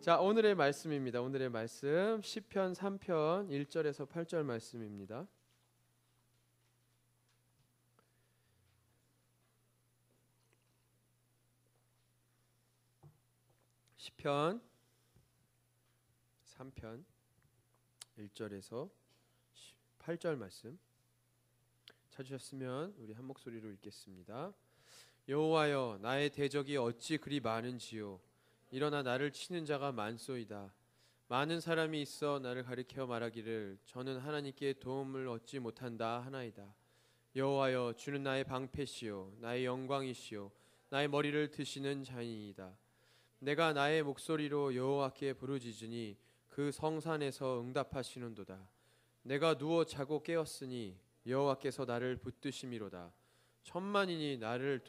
자, 오늘의 말씀입니다. 오늘의 말씀 시편 3편 1절에서 8절 말씀입니다. 시편 3편 1절에서 8절 말씀 찾으셨으면 우리 한 목소리로 읽겠습니다. 여호와여, 나의 대적이 어찌 그리 많은지요. 일어나 나를 치는 자가 많소이다. 많은 사람이 있어 나를 가리켜 말하기를 저는 하나님께 도움을 얻지 못한다 하나이다. 여호와여, 주는 나의 방패시요 나의 영광이시요 나의 머리를 드시는 자이니이다. 내가 나의 목소리로 여호와께 부르짖으니 그 성산에서 응답하시는도다. 내가 누워 자고 깨었으니 여호와께서 나를 붙드심이로다. 천만인이 나를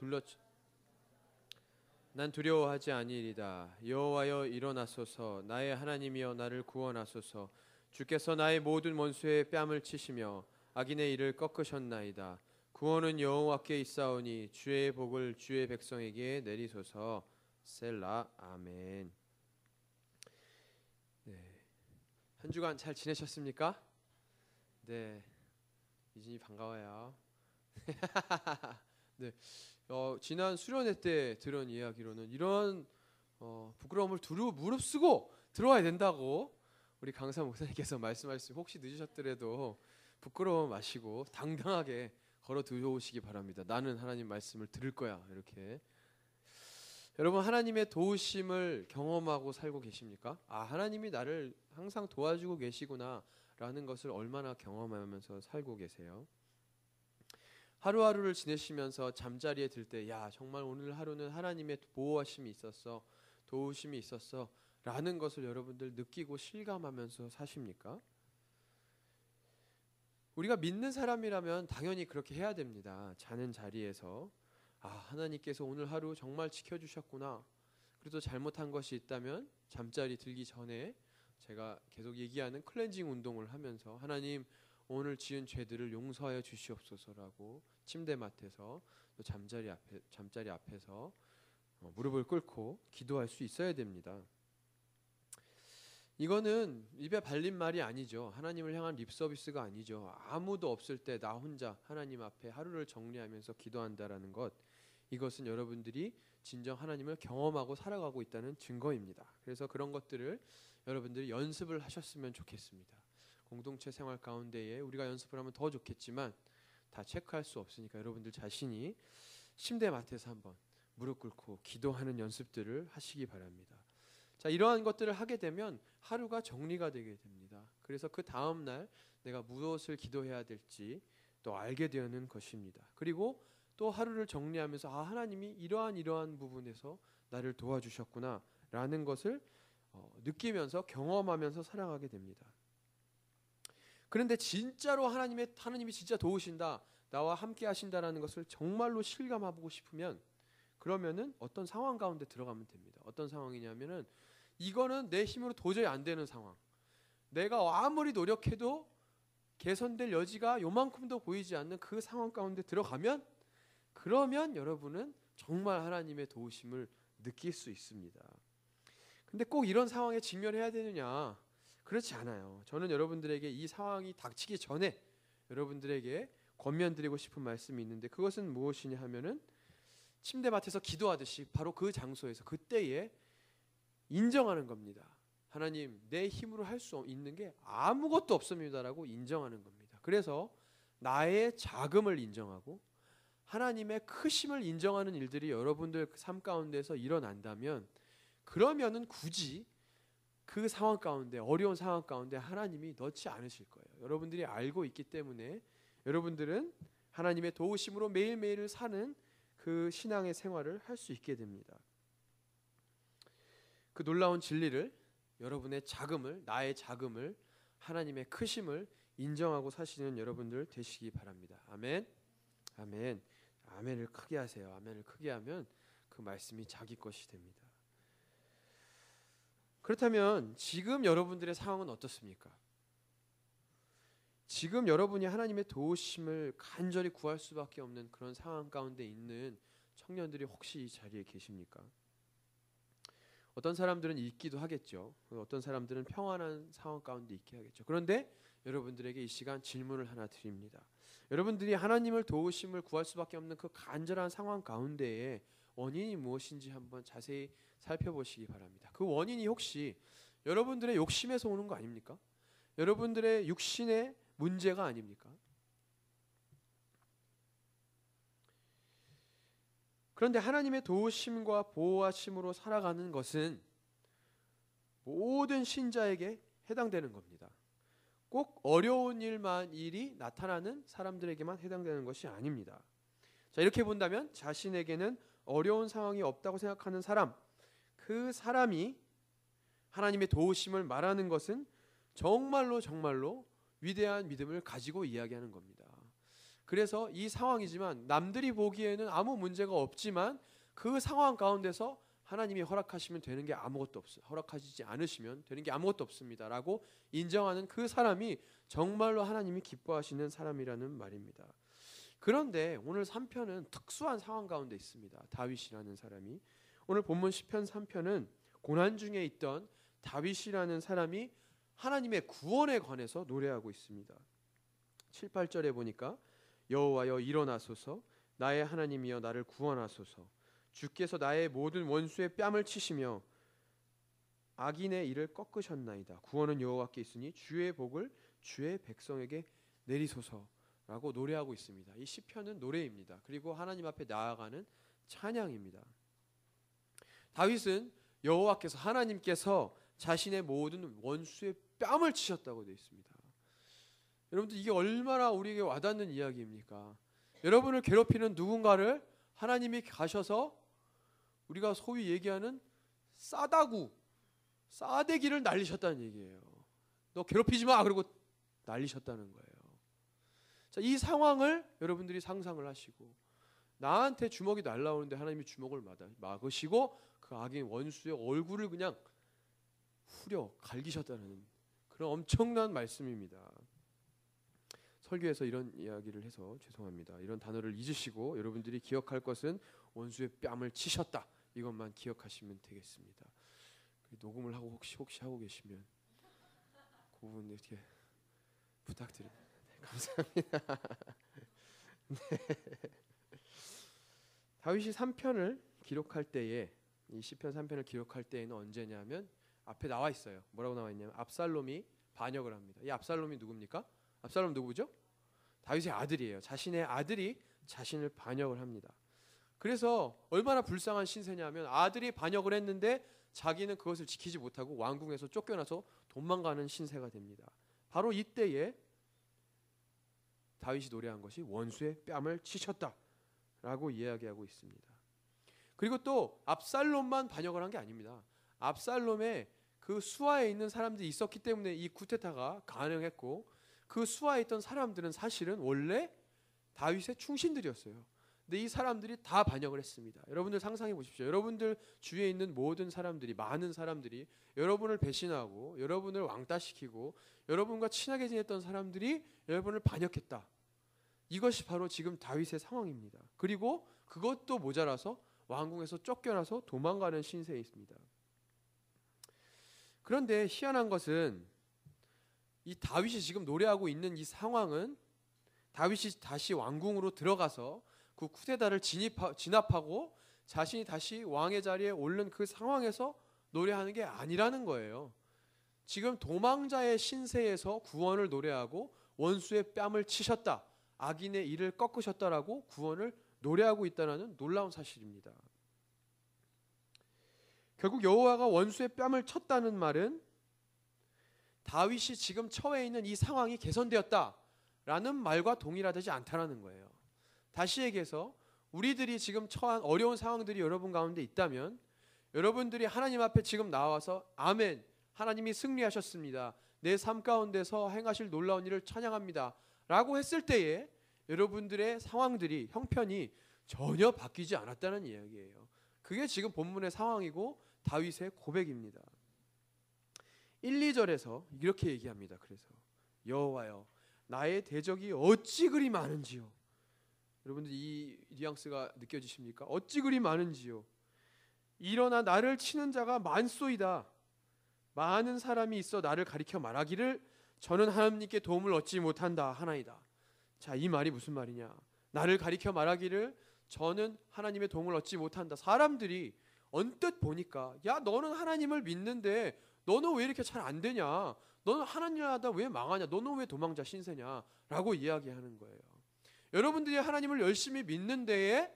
난 두려워하지 아니리다. 여호와여, 일어나소서. 나의 하나님이여, 나를 구원하소서. 주께서 나의 모든 원수의 뺨을 치시며 악인의 일을 꺾으셨나이다. 구원은 여호와께 있사오니 주의 복을 주의 백성에게 내리소서. 셀라. 아멘. 네. 한 주간 잘 지내셨습니까? 네. 이진이 반가워요. 네. 지난 수련회 때 들은 이야기로는 이런 부끄러움을 무릅쓰고 들어와야 된다고 우리 강사 목사님께서 말씀하셨으니 혹시 늦으셨더라도 부끄러워 마시고 당당하게 걸어 들어오시기 바랍니다. 나는 하나님 말씀을 들을 거야. 이렇게. 여러분, 하나님의 도우심을 경험하고 살고 계십니까? 하나님이 나를 항상 도와주고 계시구나 라는 것을 얼마나 경험하면서 살고 계세요? 하루하루를 지내시면서 잠자리에 들 때 정말 오늘 하루는 하나님의 보호하심이 있었어, 도우심이 있었어 라는 것을 여러분들 느끼고 실감하면서 사십니까? 우리가 믿는 사람이라면 당연히 그렇게 해야 됩니다. 자는 자리에서 하나님께서 오늘 하루 정말 지켜주셨구나. 그래도 잘못한 것이 있다면 잠자리 들기 전에 제가 계속 얘기하는 클렌징 운동을 하면서 하나님, 오늘 지은 죄들을 용서하여 주시옵소서라고 침대맡에서 또 잠자리 앞에서 무릎을 꿇고 기도할 수 있어야 됩니다. 이거는 입에 발린 말이 아니죠. 하나님을 향한 립서비스가 아니죠. 아무도 없을 때 나 혼자 하나님 앞에 하루를 정리하면서 기도한다라는 것, 이것은 여러분들이 진정 하나님을 경험하고 살아가고 있다는 증거입니다. 그래서 그런 것들을 여러분들이 연습을 하셨으면 좋겠습니다. 공동체 생활 가운데에 우리가 연습을 하면 더 좋겠지만 다 체크할 수 없으니까 여러분들 자신이 침대맡에서 한번 무릎 꿇고 기도하는 연습들을 하시기 바랍니다. 자, 이러한 것들을 하게 되면 하루가 정리가 되게 됩니다. 그래서 그 다음 날 내가 무엇을 기도해야 될지 또 알게 되는 것입니다. 그리고 또 하루를 정리하면서 하나님이 이러한 부분에서 나를 도와주셨구나 라는 것을 느끼면서 경험하면서 살아가게 됩니다. 그런데 진짜로 하나님이 진짜 도우신다, 나와 함께 하신다라는 것을 정말로 실감하고 싶으면 그러면은 어떤 상황 가운데 들어가면 됩니다. 어떤 상황이냐면은 이거는 내 힘으로 도저히 안 되는 상황, 내가 아무리 노력해도 개선될 여지가 요만큼도 보이지 않는 그 상황 가운데 들어가면 그러면 여러분은 정말 하나님의 도우심을 느낄 수 있습니다. 근데 꼭 이런 상황에 직면해야 되느냐? 그렇지 않아요. 저는 여러분들에게 이 상황이 닥치기 전에 여러분들에게 권면드리고 싶은 말씀이 있는데, 그것은 무엇이냐 하면은 침대맡에서 기도하듯이 바로 그 장소에서 그때에 인정하는 겁니다. 하나님, 내 힘으로 할 수 있는 게 아무것도 없습니다라고 인정하는 겁니다. 그래서 나의 작음을 인정하고 하나님의 크심을 인정하는 일들이 여러분들 삶 가운데서 일어난다면 그러면은 굳이 그 상황 가운데, 어려운 상황 가운데 하나님이 넣지 않으실 거예요. 여러분들이 알고 있기 때문에 여러분들은 하나님의 도우심으로 매일매일을 사는 그 신앙의 생활을 할 수 있게 됩니다. 그 놀라운 진리를, 여러분의 자금을, 나의 자금을, 하나님의 크심을 인정하고 사시는 여러분들 되시기 바랍니다. 아멘. 아멘. 아멘을 크게 하세요. 아멘을 크게 하면 그 말씀이 자기 것이 됩니다. 그렇다면 지금 여러분들의 상황은 어떻습니까? 지금 여러분이 하나님의 도우심을 간절히 구할 수밖에 없는 그런 상황 가운데 있는 청년들이 혹시 이 자리에 계십니까? 어떤 사람들은 있기도 하겠죠. 어떤 사람들은 평안한 상황 가운데 있게 하겠죠. 그런데 여러분들에게 이 시간 질문을 하나 드립니다. 여러분들이 하나님을 도우심을 구할 수밖에 없는 그 간절한 상황 가운데에 원인이 무엇인지 한번 자세히 살펴보시기 바랍니다. 그 원인이 혹시 여러분들의 욕심에서 오는 거 아닙니까? 여러분들의 육신의 문제가 아닙니까? 그런데 하나님의 도우심과 보호하심으로 살아가는 것은 모든 신자에게 해당되는 겁니다. 꼭 어려운 일이 나타나는 사람들에게만 해당되는 것이 아닙니다. 자, 이렇게 본다면 자신에게는 어려운 상황이 없다고 생각하는 사람, 그 사람이 하나님의 도우심을 말하는 것은 정말로 위대한 믿음을 가지고 이야기하는 겁니다. 그래서 이 상황이지만 남들이 보기에는 아무 문제가 없지만 그 상황 가운데서 하나님이 허락하시면 되는 게 아무것도 없어요. 허락하시지 않으시면 되는 게 아무것도 없습니다라고 인정하는 그 사람이 정말로 하나님이 기뻐하시는 사람이라는 말입니다. 그런데 오늘 3편은 특수한 상황 가운데 있습니다. 다윗이라는 사람이, 오늘 본문 시편 3편은 고난 중에 있던 다윗이라는 사람이 하나님의 구원에 관해서 노래하고 있습니다. 7, 8절에 보니까 여호와여 일어나소서, 나의 하나님이여 나를 구원하소서, 주께서 나의 모든 원수의 뺨을 치시며 악인의 일을 꺾으셨나이다. 구원은 여호와께 있으니 주의 복을 주의 백성에게 내리소서라고 노래하고 있습니다. 이 시편은 노래입니다. 그리고 하나님 앞에 나아가는 찬양입니다. 다윗은 여호와께서, 하나님께서 자신의 모든 원수의 뺨을 치셨다고 되어 있습니다. 여러분들, 이게 얼마나 우리에게 와닿는 이야기입니까? 여러분을 괴롭히는 누군가를 하나님이 가셔서 우리가 소위 얘기하는 싸대기를 날리셨다는 얘기예요. 너 괴롭히지 마! 그러고 날리셨다는 거예요. 자, 이 상황을 여러분들이 상상을 하시고, 나한테 주먹이 날라오는데 하나님이 주먹을 막으시고 그 악인 원수의 얼굴을 그냥 후려 갈기셨다는 그런 엄청난 말씀입니다. 설교에서 이런 이야기를 해서 죄송합니다. 이런 단어를 잊으시고 여러분들이 기억할 것은 원수의 뺨을 치셨다, 이것만 기억하시면 되겠습니다. 녹음을 하고 혹시 하고 계시면 그 부분 이렇게 부탁드립니다. 네, 감사합니다. 네. 다윗이 3편을 기록할 때에, 이 시편 3편을 기록할 때에는 언제냐면 앞에 나와 있어요. 뭐라고 나와 있냐면 압살롬이 반역을 합니다. 이 압살롬이 누굽니까? 압살롬 누구죠? 다윗의 아들이에요. 자신의 아들이 자신을 반역을 합니다. 그래서 얼마나 불쌍한 신세냐면 아들이 반역을 했는데 자기는 그것을 지키지 못하고 왕궁에서 쫓겨나서 도망가는 신세가 됩니다. 바로 이때에 다윗이 노래한 것이 원수의 뺨을 치셨다라고 이야기하고 있습니다. 그리고 또 압살롬만 반역을 한 게 아닙니다. 압살롬의 그 수하에 있는 사람들이 있었기 때문에 이 쿠데타가 가능했고, 그 수하에 있던 사람들은 사실은 원래 다윗의 충신들이었어요. 근데 이 사람들이 다 반역을 했습니다. 여러분들 상상해 보십시오. 여러분들 주위에 있는 모든 사람들이, 많은 사람들이 여러분을 배신하고 여러분을 왕따시키고 여러분과 친하게 지냈던 사람들이 여러분을 반역했다. 이것이 바로 지금 다윗의 상황입니다. 그리고 그것도 모자라서 왕궁에서 쫓겨나서 도망가는 신세에 있습니다. 그런데 희한한 것은 이 다윗이 지금 노래하고 있는 이 상황은 다윗이 다시 왕궁으로 들어가서 그 쿠데타를 진압하고 자신이 다시 왕의 자리에 오른 그 상황에서 노래하는 게 아니라는 거예요. 지금 도망자의 신세에서 구원을 노래하고 원수의 뺨을 치셨다, 악인의 일을 꺾으셨다라고 구원을 노래하고 있다는 놀라운 사실입니다. 결국 여호와가 원수의 뺨을 쳤다는 말은 다윗이 지금 처해 있는 이 상황이 개선되었다라는 말과 동일하지 않다라는 거예요. 다시 얘기해서 우리들이 지금 처한 어려운 상황들이 여러분 가운데 있다면 여러분들이 하나님 앞에 지금 나와서 아멘, 하나님이 승리하셨습니다, 내 삶 가운데서 행하실 놀라운 일을 찬양합니다 라고 했을 때에 여러분들의 상황들이, 형편이 전혀 바뀌지 않았다는 이야기예요. 그게 지금 본문의 상황이고 다윗의 고백입니다. 1, 2절에서 이렇게 얘기합니다. 그래서 여호와여 나의 대적이 어찌 그리 많은지요. 여러분들 이 뉘앙스가 느껴지십니까? 어찌 그리 많은지요. 일어나 나를 치는 자가 많소이다. 많은 사람이 있어 나를 가리켜 말하기를 저는 하나님께 도움을 얻지 못한다 하나이다. 자, 이 말이 무슨 말이냐? 나를 가리켜 말하기를 저는 하나님의 도움을 얻지 못한다. 사람들이 언뜻 보니까 야, 너는 하나님을 믿는데 너는 왜 이렇게 잘 안 되냐? 너는 하나님 하다 왜 망하냐? 너는 왜 도망자 신세냐? 라고 이야기하는 거예요. 여러분들이 하나님을 열심히 믿는 데에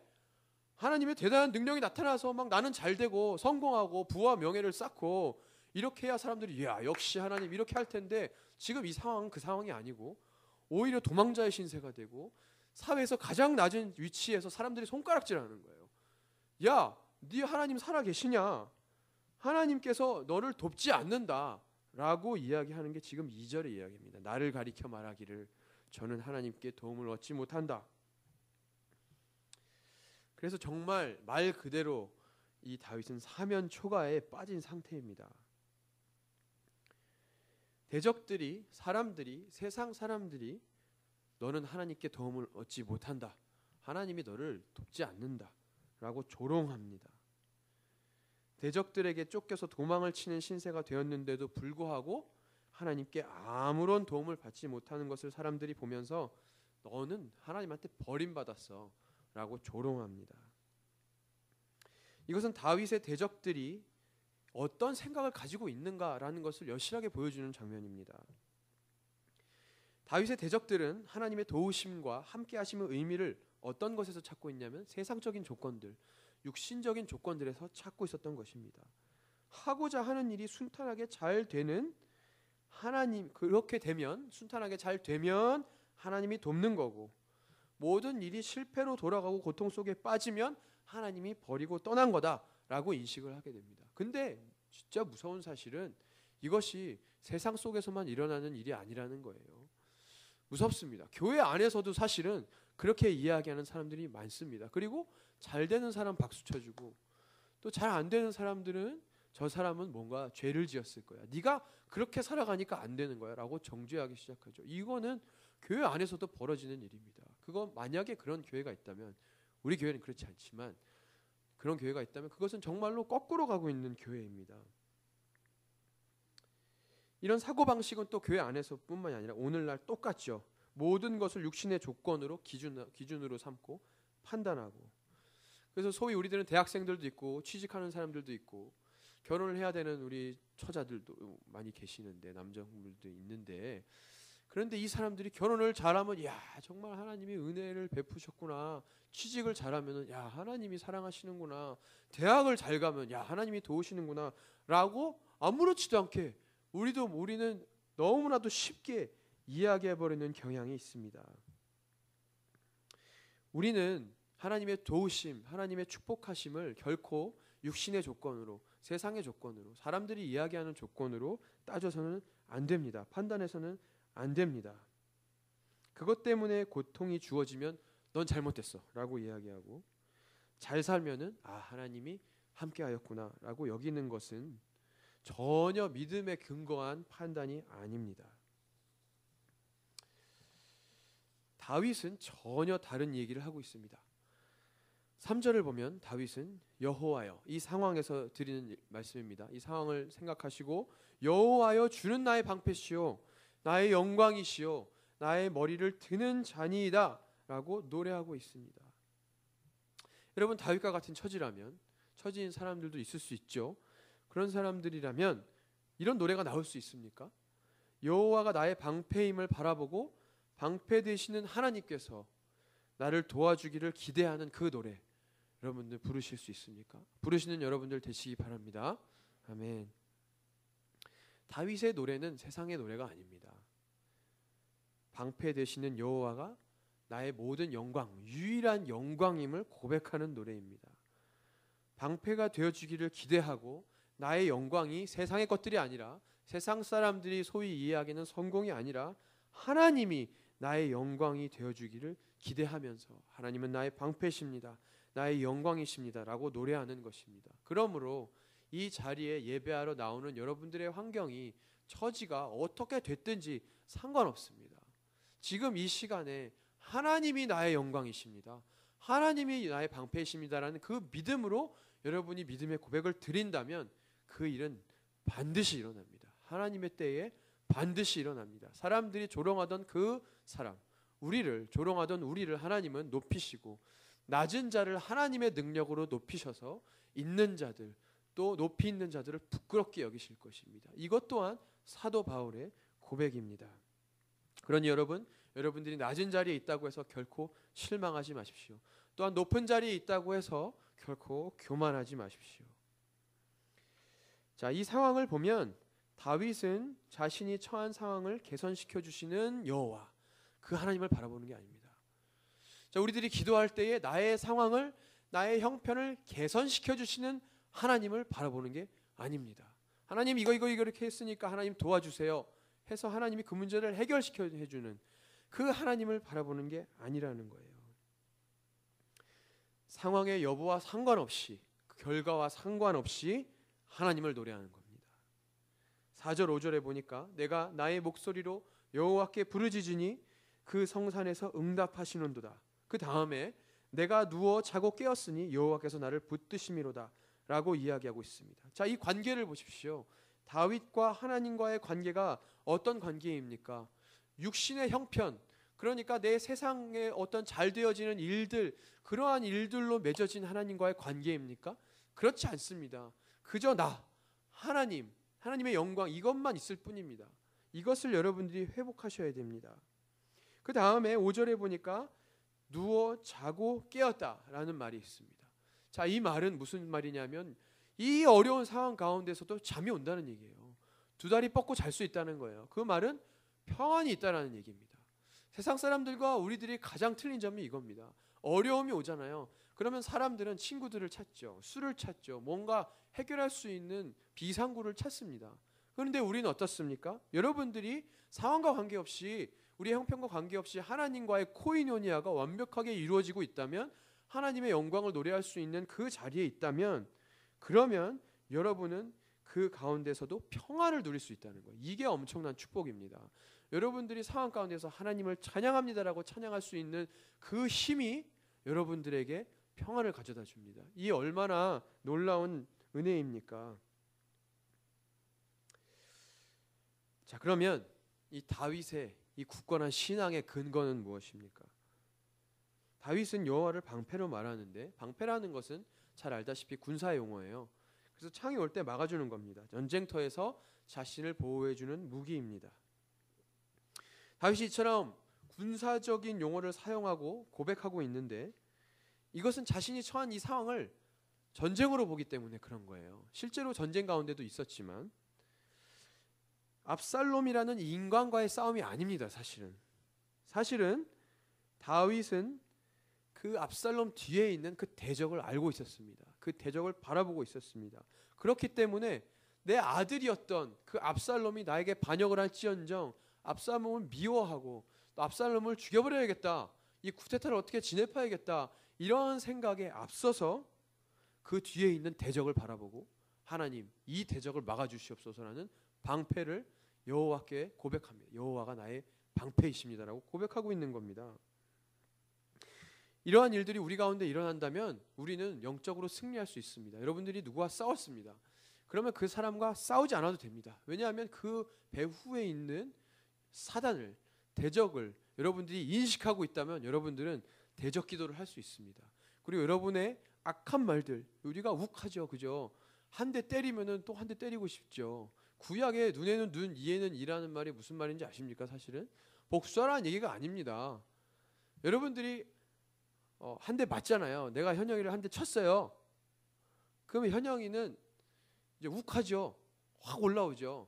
하나님의 대단한 능력이 나타나서 막 나는 잘 되고 성공하고 부와 명예를 쌓고 이렇게 해야 사람들이 야, 역시 하나님 이렇게 할 텐데 지금 이 상황은 그 상황이 아니고 오히려 도망자의 신세가 되고 사회에서 가장 낮은 위치에서 사람들이 손가락질하는 거예요. 야, 네 하나님 살아 계시냐? 하나님께서 너를 돕지 않는다 라고 이야기하는 게 지금 2절의 이야기입니다. 나를 가리켜 말하기를 저는 하나님께 도움을 얻지 못한다. 그래서 정말 말 그대로 이 다윗은 사면 초가에 빠진 상태입니다. 대적들이, 사람들이, 세상 사람들이 너는 하나님께 도움을 얻지 못한다. 하나님이 너를 돕지 않는다 라고 조롱합니다. 대적들에게 쫓겨서 도망을 치는 신세가 되었는데도 불구하고 하나님께 아무런 도움을 받지 못하는 것을 사람들이 보면서 너는 하나님한테 버림받았어 라고 조롱합니다. 이것은 다윗의 대적들이 어떤 생각을 가지고 있는가라는 것을 여실하게 보여주는 장면입니다. 다윗의 대적들은 하나님의 도우심과 함께 하심의 의미를 어떤 것에서 찾고 있냐면 세상적인 조건들, 육신적인 조건들에서 찾고 있었던 것입니다. 하고자 하는 일이 순탄하게 잘 되는 하나님, 그렇게 되면 순탄하게 잘 되면 하나님이 돕는 거고, 모든 일이 실패로 돌아가고 고통 속에 빠지면 하나님이 버리고 떠난 거다라고 인식을 하게 됩니다. 근데 진짜 무서운 사실은 이것이 세상 속에서만 일어나는 일이 아니라는 거예요. 무섭습니다. 교회 안에서도 사실은 그렇게 이야기하는 사람들이 많습니다. 그리고 잘 되는 사람 박수 쳐주고 또 잘 안 되는 사람들은 저 사람은 뭔가 죄를 지었을 거야. 네가 그렇게 살아가니까 안 되는 거야 라고 정죄하기 시작하죠. 이거는 교회 안에서도 벌어지는 일입니다. 그거 만약에 그런 교회가 있다면, 우리 교회는 그렇지 않지만 그런 교회가 있다면 그것은 정말로 거꾸로 가고 있는 교회입니다. 이런 사고방식은 또 교회 안에서뿐만이 아니라 오늘날 똑같죠. 모든 것을 육신의 조건으로 기준으로 삼고 판단하고, 그래서 소위 우리들은 대학생들도 있고 취직하는 사람들도 있고 결혼을 해야 되는 우리 처자들도 많이 계시는데, 남자분들도 있는데, 그런데 이 사람들이 결혼을 잘하면 야, 정말 하나님이 은혜를 베푸셨구나, 취직을 잘하면 야, 하나님이 사랑하시는구나, 대학을 잘 가면 야, 하나님이 도우시는구나 라고 아무렇지도 않게 우리는 너무나도 쉽게 이야기해버리는 경향이 있습니다. 우리는 하나님의 도우심, 하나님의 축복하심을 결코 육신의 조건으로, 세상의 조건으로, 사람들이 이야기하는 조건으로 따져서는 안 됩니다. 판단해서는 안 됩니다. 그것 때문에 고통이 주어지면 넌 잘못됐어 라고 이야기하고, 잘 살면은 아, 하나님이 함께하였구나 라고 여기는 것은 전혀 믿음에 근거한 판단이 아닙니다. 다윗은 전혀 다른 얘기를 하고 있습니다. 3절을 보면 다윗은 여호와여, 이 상황에서 드리는 말씀입니다. 이 상황을 생각하시고 여호와여, 주는 나의 방패시오, 나의 영광이시오, 나의 머리를 드는 자니이다 라고 노래하고 있습니다. 여러분, 다윗과 같은 처지라면, 처지인 사람들도 있을 수 있죠. 그런 사람들이라면 이런 노래가 나올 수 있습니까? 여호와가 나의 방패임을 바라보고 방패 되시는 하나님께서 나를 도와주기를 기대하는 그 노래, 여러분들 부르실 수 있습니까? 부르시는 여러분들 되시기 바랍니다. 아멘. 다윗의 노래는 세상의 노래가 아닙니다. 방패 되시는 여호와가 나의 모든 영광, 유일한 영광임을 고백하는 노래입니다. 방패가 되어주기를 기대하고 나의 영광이 세상의 것들이 아니라, 세상 사람들이 소위 이해하기는 성공이 아니라 하나님이 나의 영광이 되어주기를 기대하면서 하나님은 나의 방패십니다, 나의 영광이십니다 라고 노래하는 것입니다. 그러므로 이 자리에 예배하러 나오는 여러분들의 환경이, 처지가 어떻게 됐든지 상관없습니다. 지금 이 시간에 하나님이 나의 영광이십니다, 하나님이 나의 방패이십니다라는 그 믿음으로 여러분이 믿음의 고백을 드린다면 그 일은 반드시 일어납니다. 하나님의 때에 반드시 일어납니다. 사람들이 조롱하던 그 사람, 조롱하던 우리를 하나님은 높이시고 낮은 자를 하나님의 능력으로 높이셔서 있는 자들, 또 높이 있는 자들을 부끄럽게 여기실 것입니다. 이것 또한 사도 바울의 고백입니다. 그러니 여러분들이 낮은 자리에 있다고 해서 결코 실망하지 마십시오. 또한 높은 자리에 있다고 해서 결코 교만하지 마십시오. 자, 이 상황을 보면 다윗은 자신이 처한 상황을 개선시켜 주시는 여호와, 그 하나님을 바라보는 게 아닙니다. 자, 우리들이 기도할 때에 나의 상황을, 나의 형편을 개선시켜 주시는 하나님을 바라보는 게 아닙니다. 하나님 이거 이렇게 했으니까 하나님 도와주세요 해서 하나님이 그 문제를 해결시켜 해주는 그 하나님을 바라보는 게 아니라는 거예요. 상황의 여부와 상관없이, 그 결과와 상관없이 하나님을 노래하는 겁니다. 4절 5절에 보니까 내가 나의 목소리로 여호와께 부르짖으니 그 성산에서 응답하시는도다. 그 다음에 내가 누워 자고 깨었으니 여호와께서 나를 붙드심이로다 라고 이야기하고 있습니다. 자, 이 관계를 보십시오. 다윗과 하나님과의 관계가 어떤 관계입니까? 육신의 형편, 그러니까 내 세상에 어떤 잘 되어지는 일들, 그러한 일들로 맺어진 하나님과의 관계입니까? 그렇지 않습니다. 그저 하나님의 영광, 이것만 있을 뿐입니다. 이것을 여러분들이 회복하셔야 됩니다. 그 다음에 5절에 보니까 누워 자고 깨었다라는 말이 있습니다. 자, 이 말은 무슨 말이냐면 이 어려운 상황 가운데서도 잠이 온다는 얘기예요. 두 다리 뻗고 잘 수 있다는 거예요. 그 말은 평안이 있다는 얘기입니다. 세상 사람들과 우리들이 가장 틀린 점이 이겁니다. 어려움이 오잖아요. 그러면 사람들은 친구들을 찾죠. 술을 찾죠. 뭔가 해결할 수 있는 비상구를 찾습니다. 그런데 우리는 어떻습니까? 여러분들이 상황과 관계없이, 우리 형편과 관계없이 하나님과의 코이노니아가 완벽하게 이루어지고 있다면, 하나님의 영광을 노래할 수 있는 그 자리에 있다면, 그러면 여러분은 그 가운데서도 평안을 누릴 수 있다는 거예요. 이게 엄청난 축복입니다. 여러분들이 상황 가운데서 하나님을 찬양합니다라고 찬양할 수 있는 그 힘이 여러분들에게 평안을 가져다 줍니다. 이 얼마나 놀라운 은혜입니까? 자, 그러면 이 다윗의 이 굳건한 신앙의 근거는 무엇입니까? 다윗은 여호와를 방패로 말하는데, 방패라는 것은 잘 알다시피 군사 용어예요. 그래서 창이 올 때 막아주는 겁니다. 전쟁터에서 자신을 보호해주는 무기입니다. 다윗이 이처럼 군사적인 용어를 사용하고 고백하고 있는데, 이것은 자신이 처한 이 상황을 전쟁으로 보기 때문에 그런 거예요. 실제로 전쟁 가운데도 있었지만 압살롬이라는 인간과의 싸움이 아닙니다. 사실은 다윗은 그 압살롬 뒤에 있는 그 대적을 알고 있었습니다. 그 대적을 바라보고 있었습니다. 그렇기 때문에 내 아들이었던 그 압살롬이 나에게 반역을 할지언정 압살롬을 미워하고 또 압살롬을 죽여버려야겠다, 이 쿠데타를 어떻게 진압해야겠다, 이런 생각에 앞서서 그 뒤에 있는 대적을 바라보고 하나님, 이 대적을 막아주시옵소서라는 방패를 여호와께 고백합니다. 여호와가 나의 방패이십니다라고 고백하고 있는 겁니다. 이러한 일들이 우리 가운데 일어난다면 우리는 영적으로 승리할 수 있습니다. 여러분들이 누구와 싸웠습니다. 그러면 그 사람과 싸우지 않아도 됩니다. 왜냐하면 그 배후에 있는 사단을, 대적을 여러분들이 인식하고 있다면 여러분들은 대적 기도를 할 수 있습니다. 그리고 여러분의 악한 말들, 우리가 욱하죠, 그죠? 한 대 때리면은 또 한 대 때리고 싶죠. 구약에 눈에는 눈, 이에는 이라는 말이 무슨 말인지 아십니까? 사실은 복수하라는 얘기가 아닙니다. 여러분들이 한 대 맞잖아요. 내가 현영이를 한 대 쳤어요. 그러면 현영이는 이제 욱하죠. 확 올라오죠.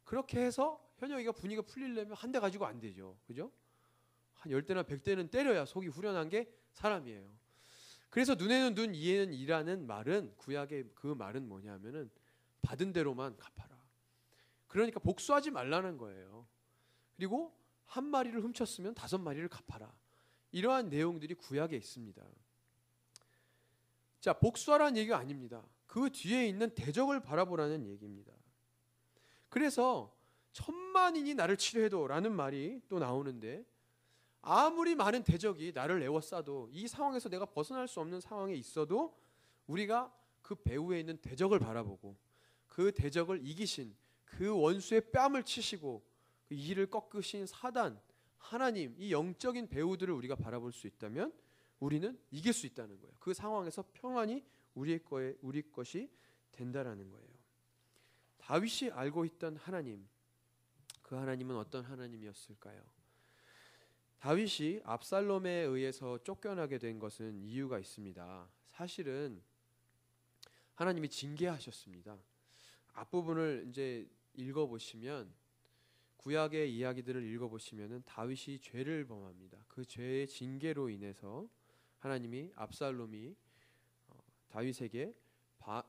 그렇게 해서 현영이가 분위기가 풀리려면 한 대 가지고 안 되죠. 그죠? 한 10대나 100대는 때려야 속이 후련한 게 사람이에요. 그래서 눈에는 눈, 이에는 이라는 말은, 구약의 그 말은 뭐냐면은 받은 대로만 갚아라. 그러니까 복수하지 말라는 거예요. 그리고 한 마리를 훔쳤으면 5마리를 갚아라. 이러한 내용들이 구약에 있습니다. 자, 복수하라는 얘기가 아닙니다. 그 뒤에 있는 대적을 바라보라는 얘기입니다. 그래서 천만인이 나를 치료해도 라는 말이 또 나오는데, 아무리 많은 대적이 나를 에워싸도, 이 상황에서 내가 벗어날 수 없는 상황에 있어도 우리가 그 배후에 있는 대적을 바라보고 그 대적을 이기신 그 원수의 뺨을 치시고 그 이를 꺾으신 사단, 하나님, 이 영적인 배후들을 우리가 바라볼 수 있다면 우리는 이길 수 있다는 거예요. 그 상황에서 평안히 우리 것이 된다라는 거예요. 다윗이 알고 있던 하나님, 그 하나님은 어떤 하나님이었을까요? 다윗이 압살롬에 의해서 쫓겨나게 된 것은 이유가 있습니다. 사실은 하나님이 징계하셨습니다. 앞부분을 이제 읽어보시면, 구약의 이야기들을 읽어보시면은 다윗이 죄를 범합니다. 그 죄의 징계로 인해서 하나님이 압살롬이 다윗에게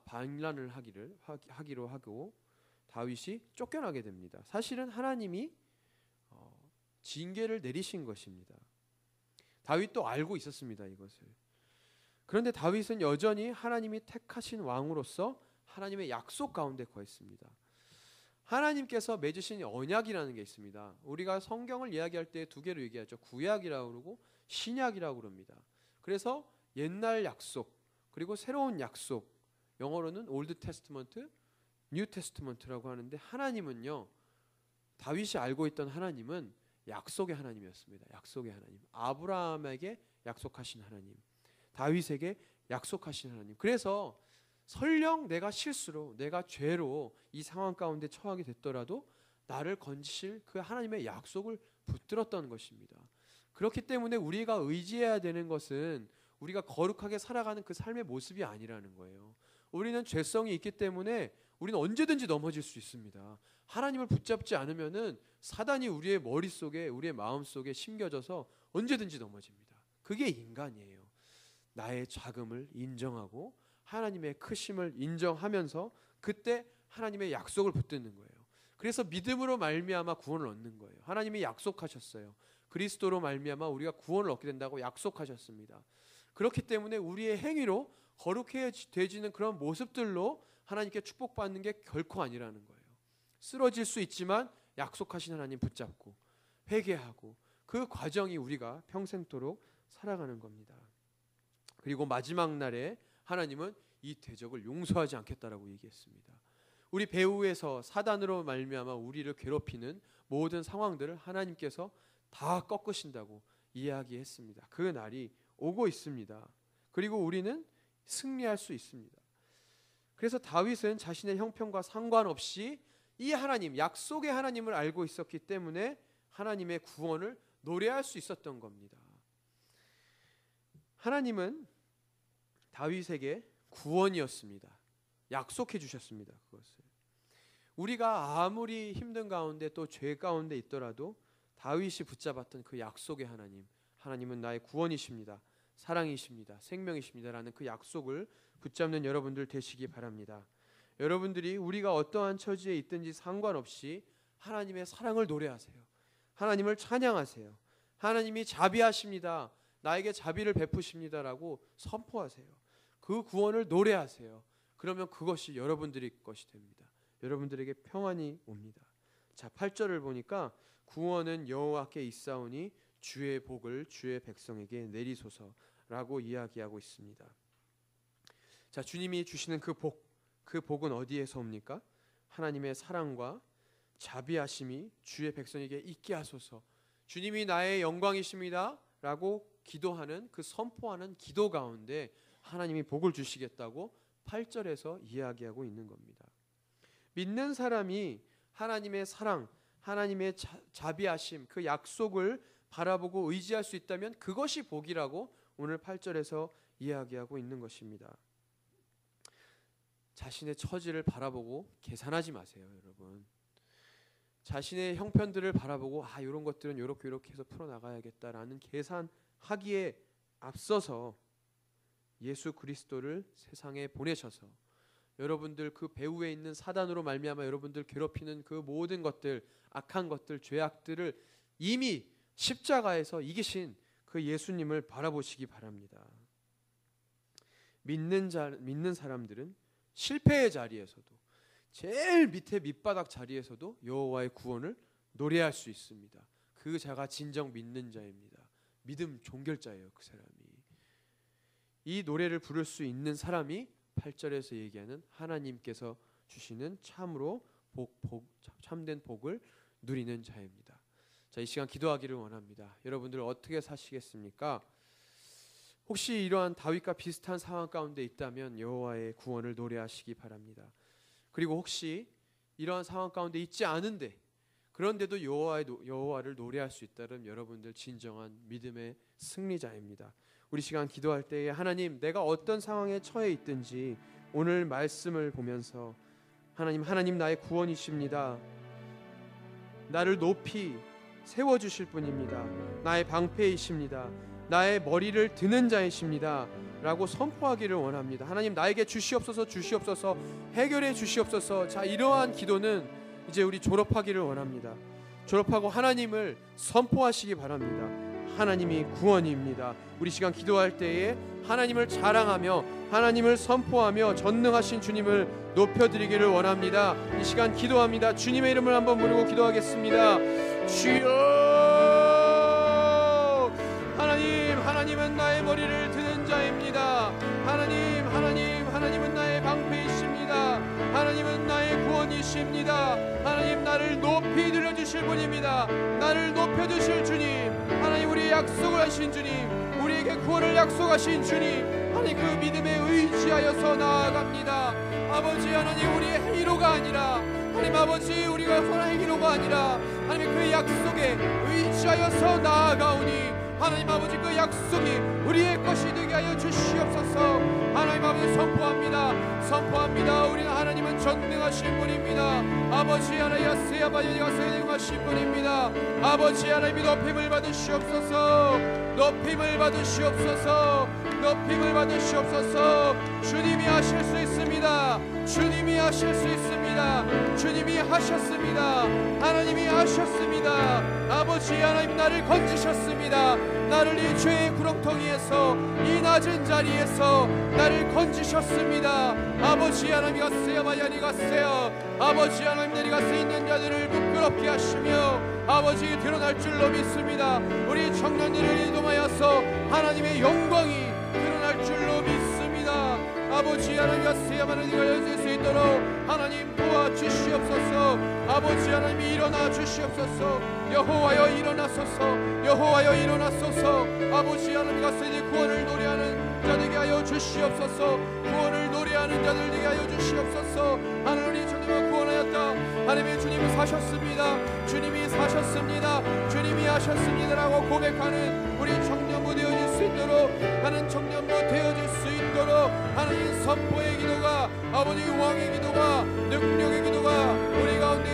반란을 하기로 하고 다윗이 쫓겨나게 됩니다. 사실은 하나님이 징계를 내리신 것입니다. 다윗도 알고 있었습니다, 이것을. 그런데 다윗은 여전히 하나님이 택하신 왕으로서 하나님의 약속 가운데 거했습니다. 하나님께서 맺으신 언약이라는 게 있습니다. 우리가 성경을 이야기할 때 두 개로 얘기하죠. 구약이라고 그러고 신약이라고 그럽니다. 그래서 옛날 약속 그리고 새로운 약속, 영어로는 올드 테스트먼트, 뉴 테스트먼트라고 하는데, 하나님은요, 다윗이 알고 있던 하나님은 약속의 하나님이었습니다. 약속의 하나님, 아브라함에게 약속하신 하나님, 다윗에게 약속하신 하나님. 그래서 설령 내가 실수로, 내가 죄로 이 상황 가운데 처하게 됐더라도 나를 건지실 그 하나님의 약속을 붙들었던 것입니다. 그렇기 때문에 우리가 의지해야 되는 것은 우리가 거룩하게 살아가는 그 삶의 모습이 아니라는 거예요. 우리는 죄성이 있기 때문에 우리는 언제든지 넘어질 수 있습니다. 하나님을 붙잡지 않으면은 사단이 우리의 머릿속에, 우리의 마음속에 심겨져서 언제든지 넘어집니다. 그게 인간이에요. 나의 작음을 인정하고 하나님의 크심을 인정하면서 그때 하나님의 약속을 붙드는 거예요. 그래서 믿음으로 말미암아 구원을 얻는 거예요. 하나님이 약속하셨어요. 그리스도로 말미암아 우리가 구원을 얻게 된다고 약속하셨습니다. 그렇기 때문에 우리의 행위로 거룩해지는 그런 모습들로 하나님께 축복받는 게 결코 아니라는 거예요. 쓰러질 수 있지만 약속하신 하나님 붙잡고 회개하고 그 과정이 우리가 평생토록 살아가는 겁니다. 그리고 마지막 날에 하나님은 이 대적을 용서하지 않겠다라고 얘기했습니다. 우리 배후에서 사단으로 말미암아 우리를 괴롭히는 모든 상황들을 하나님께서 다 꺾으신다고 이야기했습니다. 그 날이 오고 있습니다. 그리고 우리는 승리할 수 있습니다. 그래서 다윗은 자신의 형편과 상관없이 이 하나님, 약속의 하나님을 알고 있었기 때문에 하나님의 구원을 노래할 수 있었던 겁니다. 하나님은 다윗에게 구원이었습니다. 약속해 주셨습니다. 그것을. 우리가 아무리 힘든 가운데 또 죄 가운데 있더라도 다윗이 붙잡았던 그 약속의 하나님, 하나님은 나의 구원이십니다. 사랑이십니다. 생명이십니다라는 그 약속을 붙잡는 여러분들 되시기 바랍니다. 여러분들이 우리가 어떠한 처지에 있든지 상관없이 하나님의 사랑을 노래하세요. 하나님을 찬양하세요. 하나님이 자비하십니다. 나에게 자비를 베푸십니다라고 선포하세요. 그 구원을 노래하세요. 그러면 그것이 여러분들의 것이 됩니다. 여러분들에게 평안이 옵니다. 자, 8절을 보니까 구원은 여호와께 있사오니 주의 복을 주의 백성에게 내리소서라고 이야기하고 있습니다. 자, 주님이 주시는 그 복은 어디에서 옵니까? 하나님의 사랑과 자비하심이 주의 백성에게 있게 하소서. 주님이 나의 영광이십니다 라고 기도하는, 그 선포하는 기도 가운데 하나님이 복을 주시겠다고 8절에서 이야기하고 있는 겁니다. 믿는 사람이 하나님의 사랑, 하나님의 자비하심, 그 약속을 바라보고 의지할 수 있다면 그것이 복이라고 오늘 8절에서 이야기하고 있는 것입니다. 자신의 처지를 바라보고 계산하지 마세요, 여러분. 자신의 형편들을 바라보고 이런 것들은 이렇게 해서 풀어나가야겠다라는 계산하기에 앞서서 예수 그리스도를 세상에 보내셔서 여러분들 그 배후에 있는 사단으로 말미암아 여러분들 괴롭히는 그 모든 것들, 악한 것들, 죄악들을 이미 십자가에서 이기신 그 예수님을 바라보시기 바랍니다. 믿는 사람들은 실패의 자리에서도, 제일 밑에 밑바닥 자리에서도 여호와의 구원을 노래할 수 있습니다. 그 자가 진정 믿는 자입니다. 믿음 종결자예요, 그 사람이. 이 노래를 부를 수 있는 사람이 8절에서 얘기하는 하나님께서 주시는 참으로 참된 복을 누리는 자입니다. 자, 이 시간 기도하기를 원합니다. 여러분들 어떻게 사시겠습니까? 혹시 이러한 다윗과 비슷한 상황 가운데 있다면 여호와의 구원을 노래하시기 바랍니다. 그리고 혹시 이러한 상황 가운데 있지 않은데 그런데도 여호와를 노래할 수 있다면 여러분들 진정한 믿음의 승리자입니다. 우리 시간 기도할 때에 하나님, 내가 어떤 상황에 처해 있든지 오늘 말씀을 보면서 하나님 나의 구원이십니다. 나를 높이 세워주실 분입니다. 나의 방패이십니다. 나의 머리를 드는 자이십니다 라고 선포하기를 원합니다. 하나님, 나에게 주시옵소서, 주시옵소서, 해결해 주시옵소서. 자, 이러한 기도는 이제 우리 졸업하기를 원합니다. 졸업하고 하나님을 선포하시기 바랍니다. 하나님이 구원입니다. 우리 시간 기도할 때에 하나님을 자랑하며 하나님을 선포하며 전능하신 주님을 높여드리기를 원합니다. 이 시간 기도합니다. 주님의 이름을 한번 부르고 기도하겠습니다. 주여, 하나님은 나의 머리를 드는 자입니다. 하나님은 나의 방패이십니다. 하나님은 나의 구원이십니다. 하나님, 나를 높이 들려주실 분입니다. 나를 높여주실 주님, 하나님, 우리의 약속을 하신 주님, 우리에게 구원을 약속하신 주님, 하나님, 그 믿음에 의지하여서 나아갑니다. 아버지 하나님, 우리의 행위로가 아니라 하나님 아버지, 우리가 하나의 행위로가 아니라 하나님 그 약속에 의지하여서 나아가오니 하나님 아버지, 그 약속이 우리의 것이 되게 하여 주시옵소서. 하나님 아버지, 선포합니다. 우리는 하나님은 전능하신 분입니다. 아버지 하나님, 야세야바니가 능하신 분입니다. 아버지 하나님이 높임을 받으시옵소서. 주님이 하실 수 있습니다. 주님이 하셨습니다. 하나님이 하셨습니다. 아버지 하나님, 나를 건지셨습니다. 나를 이 죄의 구렁텅이에서, 이 낮은 자리에서 나를 건지셨습니다. 아버지 하나님, 아버지 하나님, 내리가 쓰이는 자들을 부끄럽게 하시며 아버지 드러날 줄로 믿습니다. 우리 청년들을 이동하여서 하나님의 영광이 드러날 줄로 믿습니다. 아버지 하나님, 야세야바는 열려질 수 있도록 하나님 도와주시옵소서. 아버지 하나님이 일어나 주시옵소서. 여호와여 일어나소서. 아버지 하나님, 가스니 구원을 노래하는 자들에게 하여 주시옵소서. 구원을 노래하는 자들 되게 하여 주시옵소서. 하나님, 주님을 구원하였다. 하나님의 주님은 사셨습니다. 주님이 하셨습니다라고 고백하는 우리 청년부 되어질 수 있도록, 하는 청년부 되어질 수 있도록 하나님 선포의 기도가, 아버지 왕의 기도가, 능력의 기도가 우리 가운데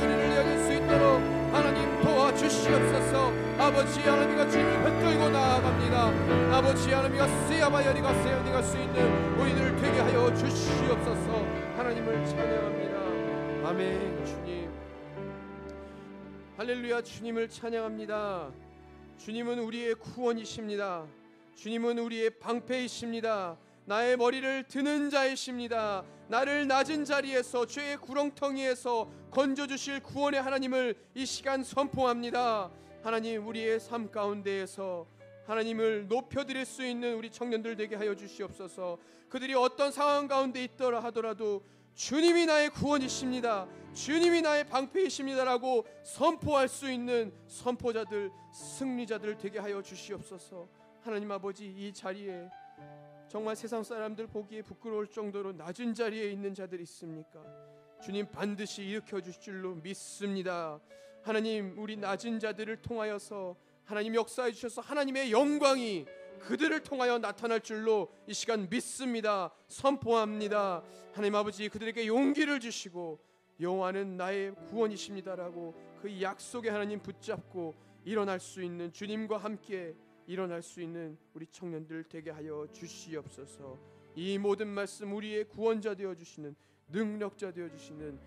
우리를 여길 수 있도록 하나님 도와주시옵소서. 아버지 하나님과 주님을 붙들고 나아갑니다. 아버지 하나님과 세야바야리가 세야니가 수 있는 우리들 되게 하여 주시옵소서. 하나님을 찬양합니다. 아멘. 주님, 할렐루야. 주님을 찬양합니다. 주님은 우리의 구원이십니다. 주님은 우리의 방패이십니다. 나의 머리를 드는 자이십니다. 나를 낮은 자리에서, 죄의 구렁텅이에서 건져주실 구원의 하나님을 이 시간 선포합니다. 하나님, 우리의 삶 가운데에서 하나님을 높여드릴 수 있는 우리 청년들 되게 하여 주시옵소서. 그들이 어떤 상황 가운데 있더라 하더라도 주님이 나의 구원이십니다, 주님이 나의 방패이십니다라고 선포할 수 있는 선포자들, 승리자들 되게 하여 주시옵소서. 하나님 아버지, 이 자리에 정말 세상 사람들 보기에 부끄러울 정도로 낮은 자리에 있는 자들이 있습니까? 주님 반드시 일으켜 주실 줄로 믿습니다. 하나님, 우리 낮은 자들을 통하여서 하나님 역사해 주셔서 하나님의 영광이 그들을 통하여 나타날 줄로 이 시간 믿습니다. 선포합니다. 하나님 아버지, 그들에게 용기를 주시고 여호와는 나의 구원이십니다라고 그 약속에 하나님 붙잡고 일어날 수 있는, 주님과 함께 일어날 수 있는 우리 청년들 되게 하여 주시옵소서. 이 모든 말씀 우리의 구원자 되어 주시는, 능력자 되어 주시는